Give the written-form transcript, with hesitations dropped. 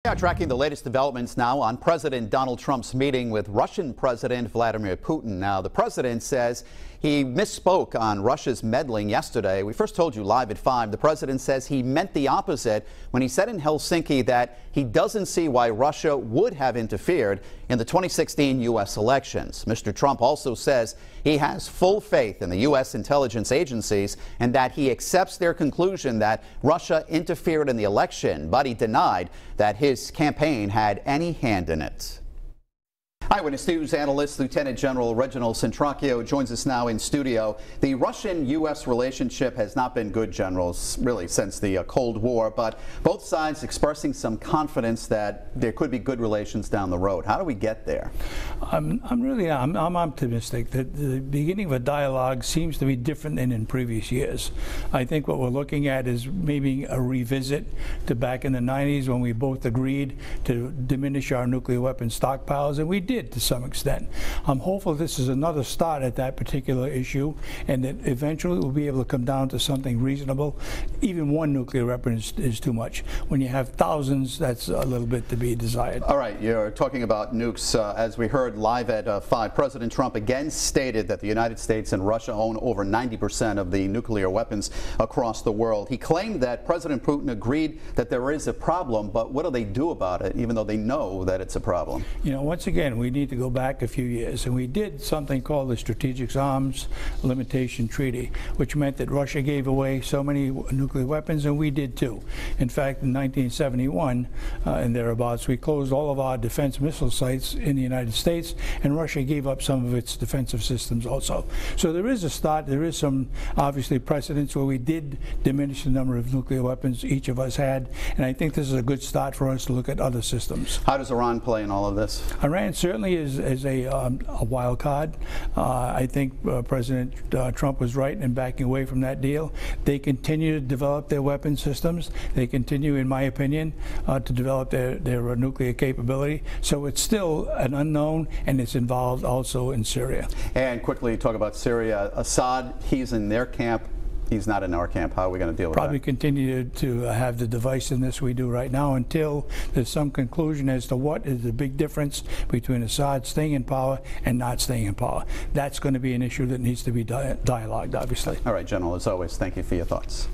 We are tracking the latest developments now on President Donald Trump's meeting with Russian President Vladimir Putin. Now, the president says he misspoke on Russia's meddling yesterday. We first told you live at 5. The president says he meant the opposite when he said in Helsinki that he doesn't see why Russia would have interfered in the 2016 U.S. elections. Mr. Trump also says he has full faith in the U.S. intelligence agencies and that he accepts their conclusion that Russia interfered in the election, but he denied that his campaign had any hand in it. Eyewitness News Analyst Lt. General Reginald Centracchio joins us now in studio. The Russian-U.S. relationship has not been good, General, really since the Cold War, but both sides expressing some confidence that there could be good relations down the road. How do we get there? I'm optimistic that the beginning of a dialogue seems to be different than in previous years. I think what we're looking at is maybe a revisit to back in the 90s when we both agreed to diminish our nuclear weapon stockpiles, and we did to some extent. I'm hopeful this is another start at that particular issue and that eventually we'll be able to come down to something reasonable. Even one nuclear weapon is too much. When you have thousands, that's a little bit to be desired. All right, you're talking about nukes. As we heard live at 5, President Trump again stated that the United States and Russia own over 90% of the nuclear weapons across the world. He claimed that President Putin agreed that there is a problem, but what do they do about it, even though they know that it's a problem? You know, once again, we need to go back a few years, and we did something called the Strategic Arms Limitation Treaty, which meant that Russia gave away so many nuclear weapons, and we did too. In fact, in 1971 and thereabouts, we closed all of our defense missile sites in the United States, and Russia gave up some of its defensive systems also. So there is a start. There is some obviously precedents where we did diminish the number of nuclear weapons each of us had, and I think this is a good start for us to look at other systems. How does Iran play in all of this? Iran certainly is a wild card. I think President Trump was right in backing away from that deal. They continue to develop their weapon systems. They continue, in my opinion, to develop their nuclear capability. So it's still an unknown, and it's involved also in Syria. And quickly talk about Syria. Assad, he's in their camp. He's not in our camp. How are we going to deal with that? Probably continue to have the divisiveness we do right now until there's some conclusion as to what is the big difference between Assad staying in power and not staying in power. That's going to be an issue that needs to be dialogued, obviously. All right, General, as always, thank you for your thoughts.